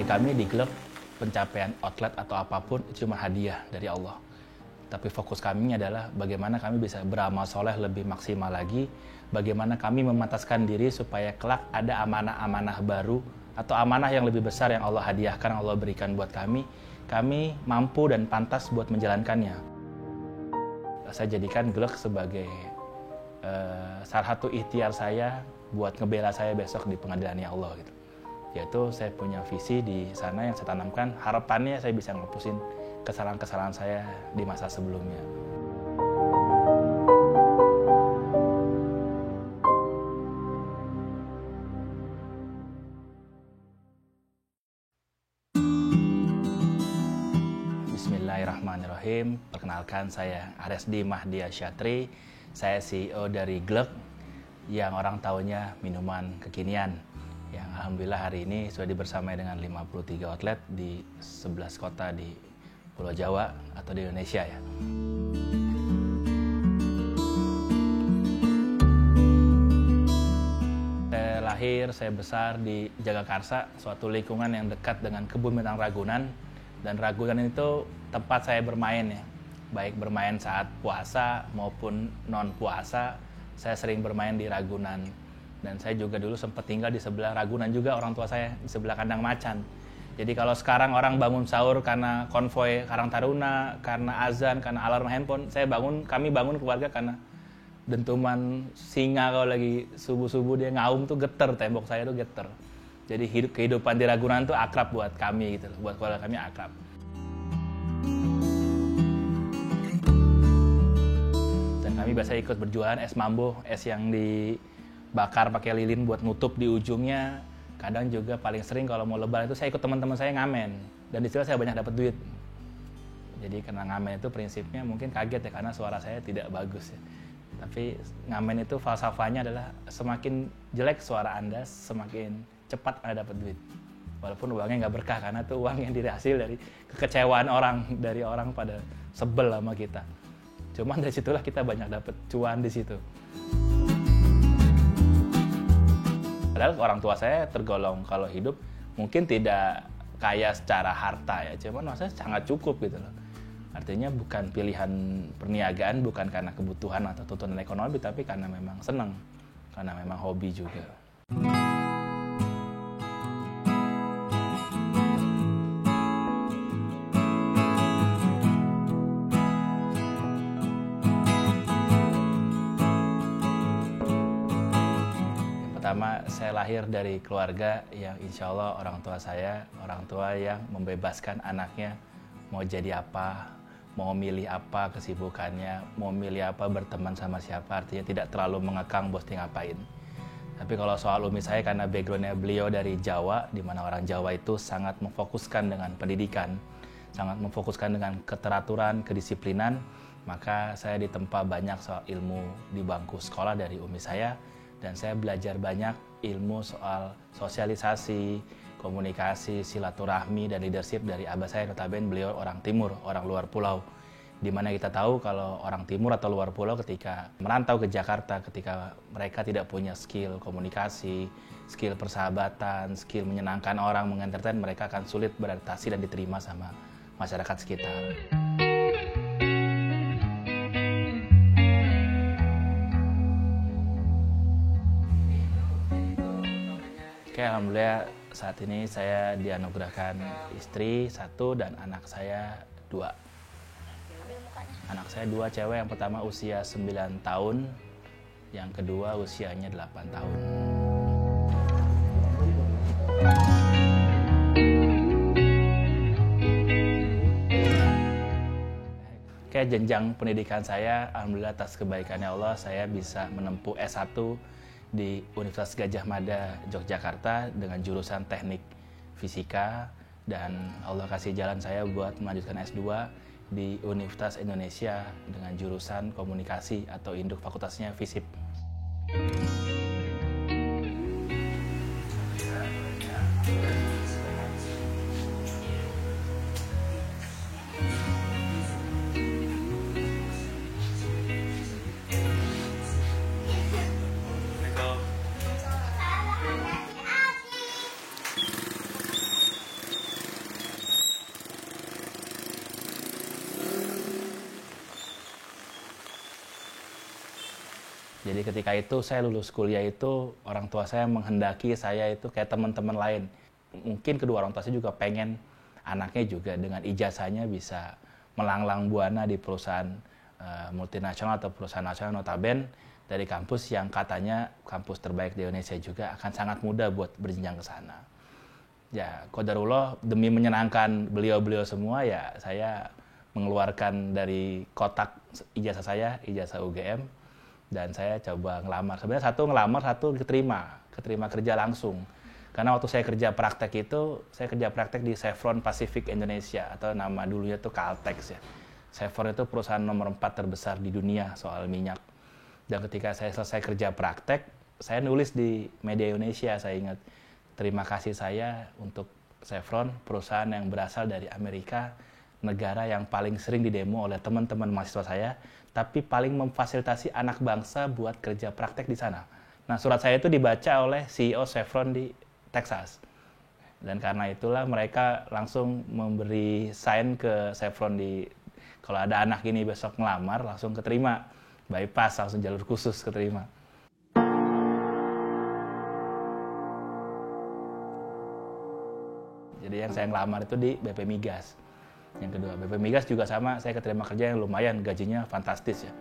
kami di klub, pencapaian outlet atau apapun itu cuma hadiah dari Allah. Tapi fokus kami adalah bagaimana kami bisa beramal soleh lebih maksimal lagi, bagaimana kami memantaskan diri supaya kelak ada amanah-amanah baru atau amanah yang lebih besar yang Allah hadiahkan, Allah berikan buat kami mampu dan pantas buat menjalankannya. Saya jadikan Glek sebagai salah satu ikhtiar saya buat ngebela saya besok di pengadilannya Allah gitu. Yaitu saya punya visi di sana yang saya tanamkan, harapannya saya bisa ngepusin kesalahan-kesalahan saya di masa sebelumnya. Bismillahirrahmanirrahim. Perkenalkan, saya Aresdi Mahdia Syatri. Saya CEO dari Glek yang orang taunya minuman kekinian. Yang alhamdulillah hari ini sudah dibersamai dengan 53 outlet di 11 kota di Pulau Jawa atau di Indonesia ya. Saya lahir, saya besar di Jagakarsa, suatu lingkungan yang dekat dengan kebun binatang Ragunan. Dan Ragunan itu tempat saya bermain ya. Baik bermain saat puasa maupun non puasa, saya sering bermain di Ragunan. Dan saya juga dulu sempat tinggal di sebelah Ragunan juga, orang tua saya di sebelah kandang macan. Jadi kalau sekarang orang bangun sahur karena konvoy Karang Taruna, karena azan, karena alarm handphone, kami bangun keluarga karena dentuman singa kalau lagi subuh-subuh dia ngaum tuh geter, tembok saya tuh geter. Jadi kehidupan di Ragunan tuh akrab buat kami gitu loh, buat keluarga kami akrab. Dan kami biasa ikut berjualan es mambo, es yang dibakar pakai lilin buat nutup di ujungnya. Kadang juga paling sering kalau mau lebaran itu saya ikut teman-teman saya ngamen. Dan di situ saya banyak dapat duit. Jadi karena ngamen itu prinsipnya mungkin kaget ya karena suara saya tidak bagus ya. Tapi ngamen itu falsafahnya adalah semakin jelek suara Anda, semakin cepat Anda dapat duit. Walaupun uangnya nggak berkah karena itu uang yang dihasil dari kekecewaan orang, dari orang pada sebel sama kita. Cuman dari situlah kita banyak dapat cuan di situ. Padahal orang tua saya tergolong kalau hidup mungkin tidak kaya secara harta ya, cuman maksudnya sangat cukup gitu loh. Artinya bukan pilihan perniagaan, bukan karena kebutuhan atau tuntutan ekonomi, tapi karena memang senang, karena memang hobi juga. Pertama, saya lahir dari keluarga yang insya Allah orang tua yang membebaskan anaknya mau jadi apa, mau milih apa kesibukannya, mau milih apa berteman sama siapa, artinya tidak terlalu mengekang bos ngapain. Tapi kalau soal umi saya, karena backgroundnya beliau dari Jawa, di mana orang Jawa itu sangat memfokuskan dengan pendidikan, sangat memfokuskan dengan keteraturan, kedisiplinan, maka saya ditempa banyak soal ilmu di bangku sekolah dari umi saya. Dan saya belajar banyak ilmu soal sosialisasi, komunikasi, silaturahmi, dan leadership dari abah saya. Notabene beliau orang timur, orang luar pulau. Dimana kita tahu kalau orang timur atau luar pulau ketika merantau ke Jakarta, ketika mereka tidak punya skill komunikasi, skill persahabatan, skill menyenangkan orang, mengentertain, mereka akan sulit beradaptasi dan diterima sama masyarakat sekitar. Oke, alhamdulillah saat ini saya dianugerahkan istri 1 dan anak saya 2. Anak saya 2 cewek, yang pertama usia 9 tahun, yang kedua usianya 8 tahun. Oke, jenjang pendidikan saya, alhamdulillah atas kebaikannya Allah, saya bisa menempuh S1 di Universitas Gadjah Mada, Yogyakarta dengan jurusan teknik fisika, dan Allah kasih jalan saya buat melanjutkan S2 di Universitas Indonesia dengan jurusan komunikasi atau induk fakultasnya FISIP. Jadi ketika itu saya lulus kuliah itu, orang tua saya menghendaki saya itu kayak teman-teman lain. Mungkin kedua orang tua saya juga pengen anaknya juga dengan ijazahnya bisa melanglang buana di perusahaan multinasional atau perusahaan nasional, notabene dari kampus yang katanya kampus terbaik di Indonesia juga, akan sangat mudah buat berjenjang ke sana. Ya, qadarullah, demi menyenangkan beliau-beliau semua, ya saya mengeluarkan dari kotak ijazah saya, ijazah UGM, dan saya coba ngelamar. Sebenarnya satu ngelamar, satu keterima kerja langsung. Karena waktu saya kerja praktek itu, saya kerja praktek di Chevron Pacific Indonesia, atau nama dulunya itu Caltex ya. Chevron itu perusahaan nomor 4 terbesar di dunia soal minyak. Dan ketika saya selesai kerja praktek, saya nulis di media Indonesia, saya ingat, terima kasih saya untuk Chevron, perusahaan yang berasal dari Amerika, negara yang paling sering didemo oleh teman-teman mahasiswa saya, tapi paling memfasilitasi anak bangsa buat kerja praktek di sana. Nah, surat saya itu dibaca oleh CEO Chevron di Texas. Dan karena itulah mereka langsung memberi sign ke Chevron kalau ada anak ini besok ngelamar, langsung keterima. Bypass, langsung jalur khusus keterima. Jadi yang saya ngelamar itu di BP Migas. Yang kedua, BP Migas juga sama, saya keterima kerja yang lumayan, gajinya fantastis ya.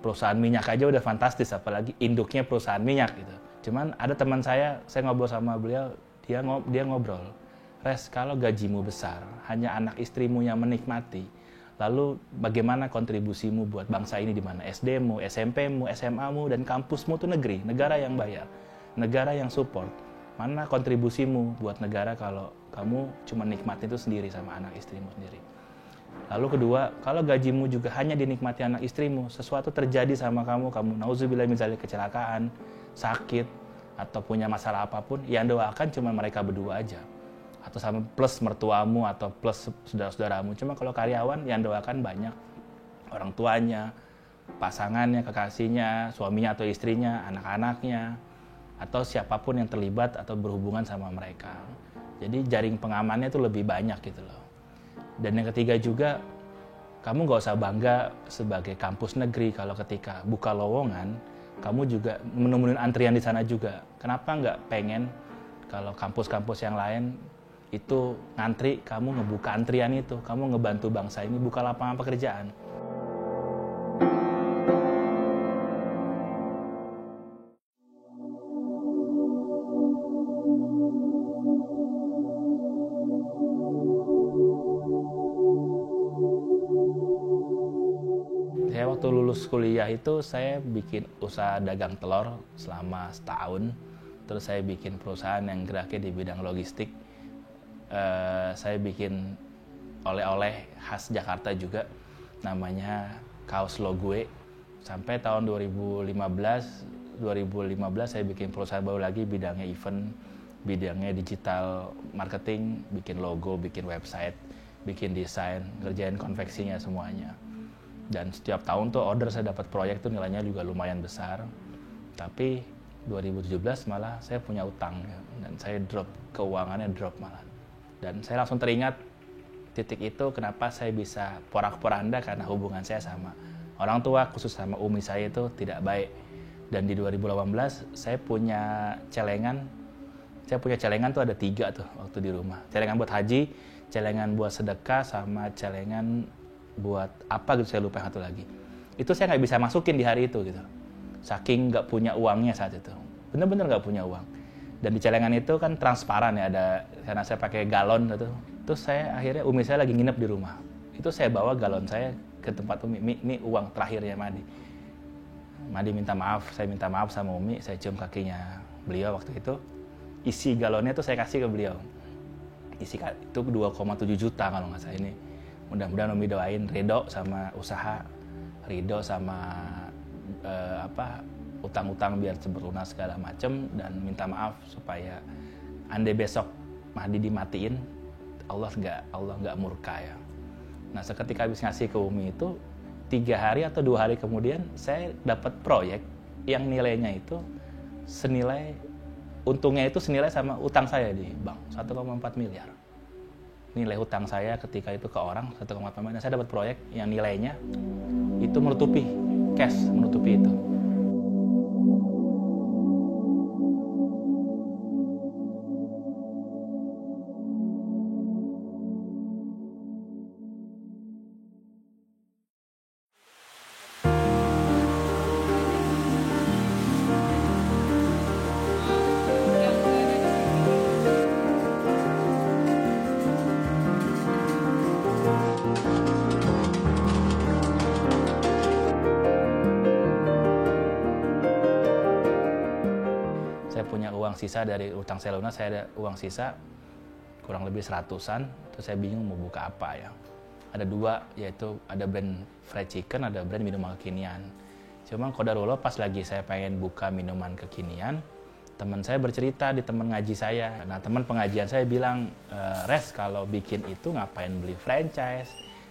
Perusahaan minyak aja udah fantastis, apalagi induknya perusahaan minyak gitu. Cuman ada teman saya ngobrol sama beliau, dia ngobrol, Res, kalau gajimu besar, hanya anak istrimu yang menikmati, lalu bagaimana kontribusimu buat bangsa ini di mana? SD-mu, SMP-mu, SMA-mu, dan kampusmu itu negeri, negara yang bayar, negara yang support. Mana kontribusimu buat negara kalau kamu cuma nikmatin itu sendiri sama anak istrimu sendiri? Lalu kedua, kalau gajimu juga hanya dinikmati anak istrimu, sesuatu terjadi sama kamu nauzubillah misalnya kecelakaan, sakit, atau punya masalah apapun, yang doakan cuma mereka berdua aja. Atau sama plus mertuamu atau plus saudara-saudaramu. Cuma kalau karyawan yang doakan banyak. Orang tuanya, pasangannya, kekasihnya, suaminya atau istrinya, anak-anaknya, atau siapapun yang terlibat atau berhubungan sama mereka. Jadi jaring pengamannya itu lebih banyak gitu loh. Dan yang ketiga juga, kamu nggak usah bangga sebagai kampus negeri kalau ketika buka lowongan, kamu juga menemukan antrian di sana juga. Kenapa nggak pengen kalau kampus-kampus yang lain itu ngantri, kamu ngebuka antrian itu, kamu ngebantu bangsa ini buka lapangan pekerjaan. Saya waktu lulus kuliah itu saya bikin usaha dagang telur selama setahun. Terus saya bikin perusahaan yang geraknya di bidang logistik. Saya bikin oleh-oleh khas Jakarta juga, namanya Kaos Lo Gue. Sampai tahun 2015 saya bikin perusahaan baru lagi, bidangnya event, bidangnya digital marketing, bikin logo, bikin website, bikin desain, ngerjain konveksinya semuanya. Dan setiap tahun tuh order saya dapat proyek tuh nilainya juga lumayan besar. Tapi 2017 malah saya punya utang ya, dan saya keuangannya drop malah. Dan saya langsung teringat titik itu kenapa saya bisa porak-poranda, karena hubungan saya sama orang tua, khusus sama umi saya itu tidak baik. Dan di 2018 saya punya celengan tuh ada 3 tuh waktu di rumah. Celengan buat haji, celengan buat sedekah, sama celengan buat apa gitu, saya lupa yang satu lagi. Itu saya nggak bisa masukin di hari itu gitu. Saking nggak punya uangnya saat itu. Bener-bener nggak punya uang. Dan di celengan itu kan transparan ya, ada, karena saya pakai galon gitu. Terus saya akhirnya, umi saya lagi nginep di rumah. Itu saya bawa galon saya ke tempat umi. Ini uang terakhirnya Madi. Madi minta maaf, saya minta maaf sama umi, saya cium kakinya beliau waktu itu. Isi galonnya tuh saya kasih ke beliau. Isi itu 2,7 juta kalau nggak salah ini. Mudah-mudahan umi doain ridho sama usaha, ridho sama utang-utang biar cepat lunas segala macem, dan minta maaf supaya andai besok Mahdi dimatiin, Allah nggak murka ya. Nah, seketika habis ngasih ke umi itu, 3 hari atau 2 hari kemudian saya dapat proyek yang nilainya itu senilai, untungnya itu senilai sama utang saya di bank, 1,4 miliar. Nilai hutang saya ketika itu ke orang 1,4 miliar. Saya dapat proyek yang nilainya itu menutupi cash, menutupi itu. punya uang sisa dari utang saya lunas, saya ada uang sisa kurang lebih 100-an, terus saya bingung mau buka apa ya. Ada dua, yaitu ada brand fried chicken, ada brand minuman kekinian. Cuma qadarullah pas lagi saya pengen buka minuman kekinian, teman saya bercerita di teman ngaji saya. Nah, teman pengajian saya bilang, Res, kalau bikin itu ngapain beli franchise?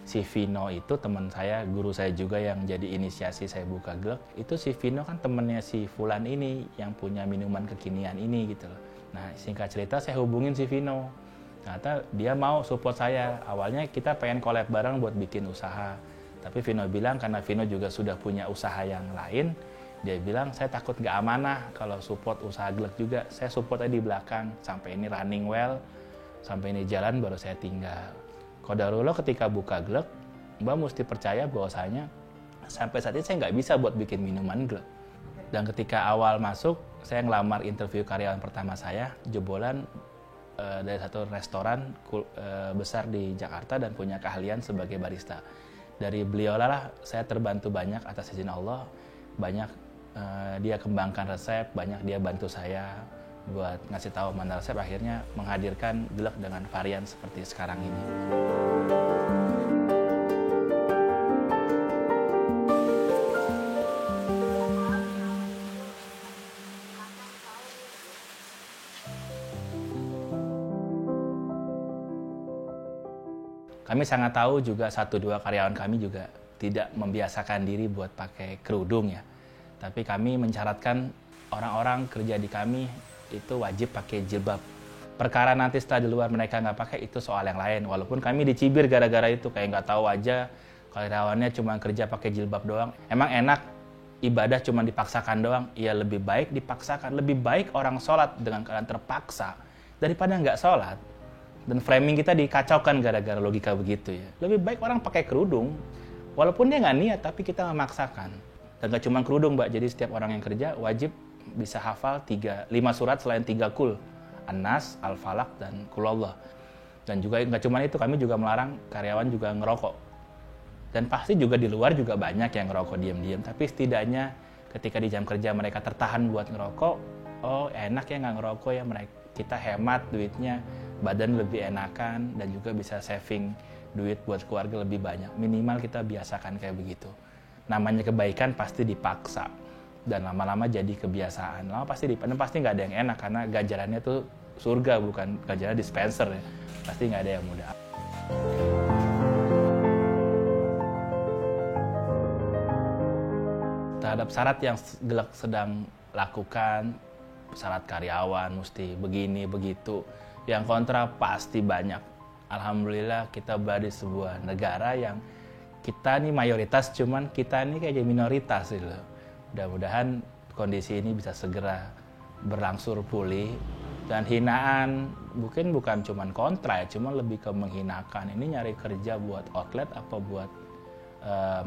Si Vino itu teman saya, guru saya juga yang jadi inisiasi saya buka Glek. Itu si Vino kan temennya si Fulan ini yang punya minuman kekinian ini gitu loh. Nah, singkat cerita saya hubungin si Vino. Ternyata dia mau support saya. Awalnya kita pengen collab bareng buat bikin usaha. Tapi Vino bilang karena Vino juga sudah punya usaha yang lain, dia bilang saya takut nggak amanah kalau support usaha Glek juga. Saya support aja di belakang sampai ini running well, sampai ini jalan baru saya tinggal. Qadarullah ketika buka Glek, Mbak mesti percaya bahwasanya sampai saat ini saya nggak bisa buat bikin minuman Glek. Dan ketika awal masuk, saya ngelamar interview karyawan pertama saya, jebolan dari satu restoran besar di Jakarta dan punya keahlian sebagai barista. Dari beliau lah saya terbantu banyak atas izin Allah, banyak dia kembangkan resep, banyak dia bantu saya buat ngasih tahu mana resep, akhirnya menghadirkan Glek dengan varian seperti sekarang ini. Kami sangat tahu juga 1-2 karyawan kami juga tidak membiasakan diri buat pakai kerudung ya. Tapi kami mencaratkan orang-orang kerja di kami itu wajib pakai jilbab. Perkara nanti setelah di luar mereka nggak pakai itu soal yang lain. Walaupun kami dicibir gara-gara itu, kayak nggak tahu aja karyawannya cuma kerja pakai jilbab doang. Emang enak ibadah cuma dipaksakan doang? Iya, lebih baik dipaksakan. Lebih baik orang sholat dengan keadaan terpaksa daripada nggak sholat. Dan framing kita dikacaukan gara-gara logika begitu ya. Lebih baik orang pakai kerudung, walaupun dia nggak niat, tapi kita memaksakan. Dan nggak cuma kerudung, Mbak. Jadi setiap orang yang kerja wajib bisa hafal 5 surat selain 3 kul. An-Nas, Al-Falaq, dan Kulallah. Dan juga nggak cuma itu, kami juga melarang karyawan juga ngerokok. Dan pasti juga di luar juga banyak yang ngerokok diam-diam. Tapi setidaknya ketika di jam kerja mereka tertahan buat ngerokok, oh enak ya nggak ngerokok ya, kita hemat duitnya, badan lebih enakan, dan juga bisa saving duit buat keluarga lebih banyak. Minimal kita biasakan kayak begitu. Namanya kebaikan pasti dipaksa, dan lama-lama jadi kebiasaan. Lama pasti nggak ada yang enak, karena ganjarannya tuh surga, bukan ganjaran dispenser ya. Pasti nggak ada yang mudah. Terhadap syarat yang Glek sedang lakukan, syarat karyawan mesti begini, begitu. Yang kontra pasti banyak. Alhamdulillah kita berada di sebuah negara yang kita nih mayoritas, cuman kita nih kayak minoritas gitu. Mudah-mudahan kondisi ini bisa segera berlangsung pulih. Dan hinaan mungkin bukan cuman kontra ya, cuman lebih ke menghinakan. Ini nyari kerja buat outlet apa buat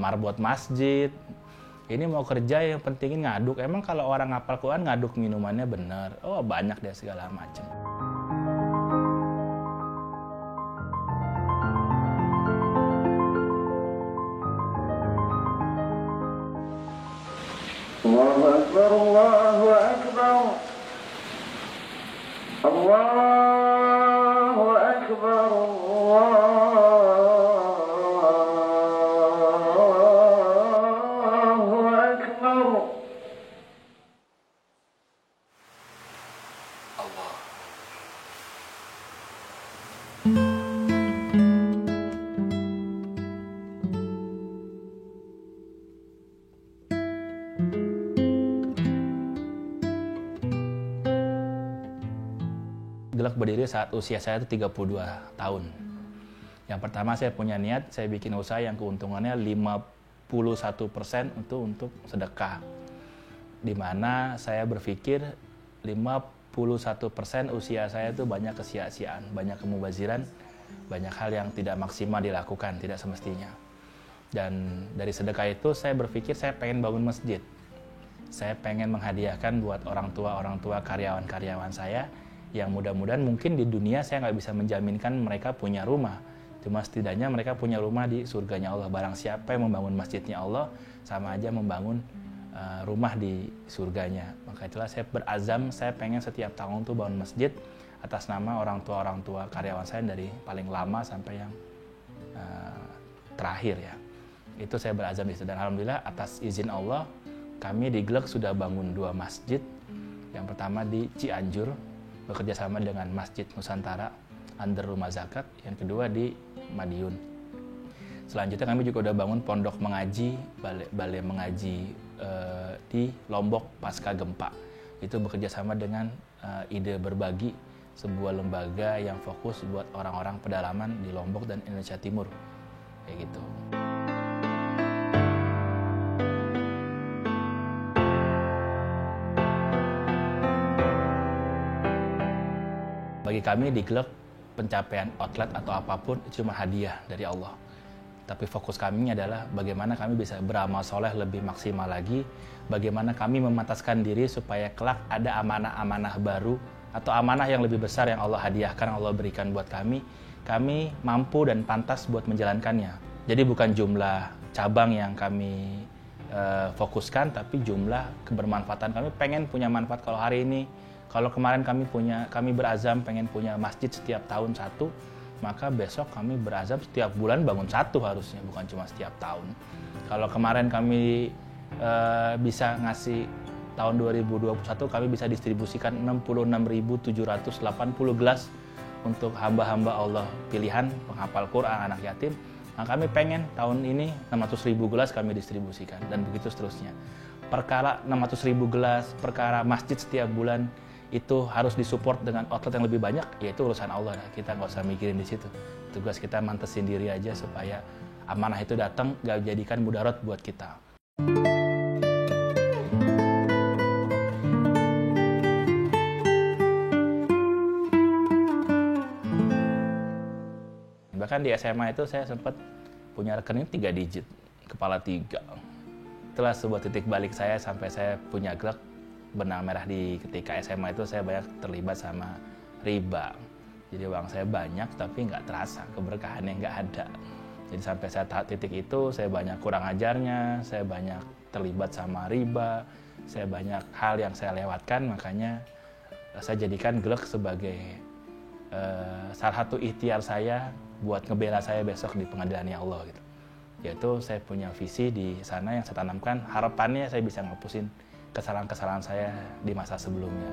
marbot masjid. Ini mau kerja yang pentingin ngaduk. Emang kalau orang ngapal Quran ngaduk minumannya bener? Oh banyak deh segala macam. Allahu Akbar, Allahu Akbar, Allahu Akbar, Allahu Akbar. Allah. Glek berdiri saat usia saya itu 32 tahun. Yang pertama saya punya niat, saya bikin usaha yang keuntungannya 51% untuk sedekah. Di mana saya berpikir 51% usia saya itu banyak kesia-siaan, banyak kemubaziran, banyak hal yang tidak maksimal dilakukan, tidak semestinya. Dan dari sedekah itu saya berpikir saya pengen bangun masjid. Saya pengen menghadiahkan buat orang tua karyawan-karyawan saya, yang mudah-mudahan mungkin di dunia saya nggak bisa menjaminkan mereka punya rumah. Cuma setidaknya mereka punya rumah di surganya Allah. Barang siapa yang membangun masjidnya Allah, sama aja membangun rumah di surganya. Maka itulah saya berazam, saya pengen setiap tahun tuh bangun masjid atas nama orang tua karyawan saya dari paling lama sampai yang terakhir ya. Itu saya berazam di situ, dan alhamdulillah atas izin Allah kami di Gleg sudah bangun 2 masjid. Yang pertama di Cianjur bekerja sama dengan Masjid Nusantara under Rumah Zakat, yang kedua di Madiun. Selanjutnya kami juga udah bangun pondok mengaji, balai mengaji di Lombok pasca gempa. Itu bekerja sama dengan Ide Berbagi, sebuah lembaga yang fokus buat orang-orang pedalaman di Lombok dan Indonesia Timur. Kayak gitu. Bagi kami di Gleg, pencapaian outlet atau apapun itu cuma hadiah dari Allah. Tapi fokus kami adalah bagaimana kami bisa beramal soleh lebih maksimal lagi, bagaimana kami memataskan diri supaya kelak ada amanah-amanah baru atau amanah yang lebih besar yang Allah hadiahkan, Allah berikan buat kami mampu dan pantas buat menjalankannya. Jadi bukan jumlah cabang yang kami fokuskan, tapi jumlah kebermanfaatan. Kami pengen punya manfaat. Kalau hari ini, kalau kemarin kami berazam pengen punya masjid setiap tahun 1, maka besok kami berazam setiap bulan bangun 1 harusnya, bukan cuma setiap tahun. Kalau kemarin kami bisa ngasih, tahun 2021 kami bisa distribusikan 66.780 gelas untuk hamba-hamba Allah pilihan, penghafal Quran, anak yatim. Nah, kami pengen tahun ini 600.000 gelas kami distribusikan, dan begitu seterusnya. Perkara 600.000 gelas, perkara masjid setiap bulan, itu harus disupport dengan outlet yang lebih banyak, yaitu urusan Allah. Kita nggak usah mikirin di situ. Tugas kita mantesin diri aja supaya amanah itu datang, nggak jadikan mudarat buat kita. Bahkan di SMA itu saya sempat punya rekening 3 digit, kepala 3. Itulah sebuah titik balik saya sampai saya punya Gleg. Benang merah di ketika SMA itu saya banyak terlibat sama riba. Jadi uang saya banyak tapi nggak terasa, keberkahannya nggak ada. Jadi sampai saya tahap titik itu saya banyak kurang ajarnya, saya banyak terlibat sama riba, saya banyak hal yang saya lewatkan. Makanya saya jadikan Gleg sebagai salah satu ikhtiar saya buat ngebela saya besok di pengadilannya Allah gitu. Yaitu saya punya visi di sana yang saya tanamkan, harapannya saya bisa ngapusin kesalahan-kesalahan saya di masa sebelumnya.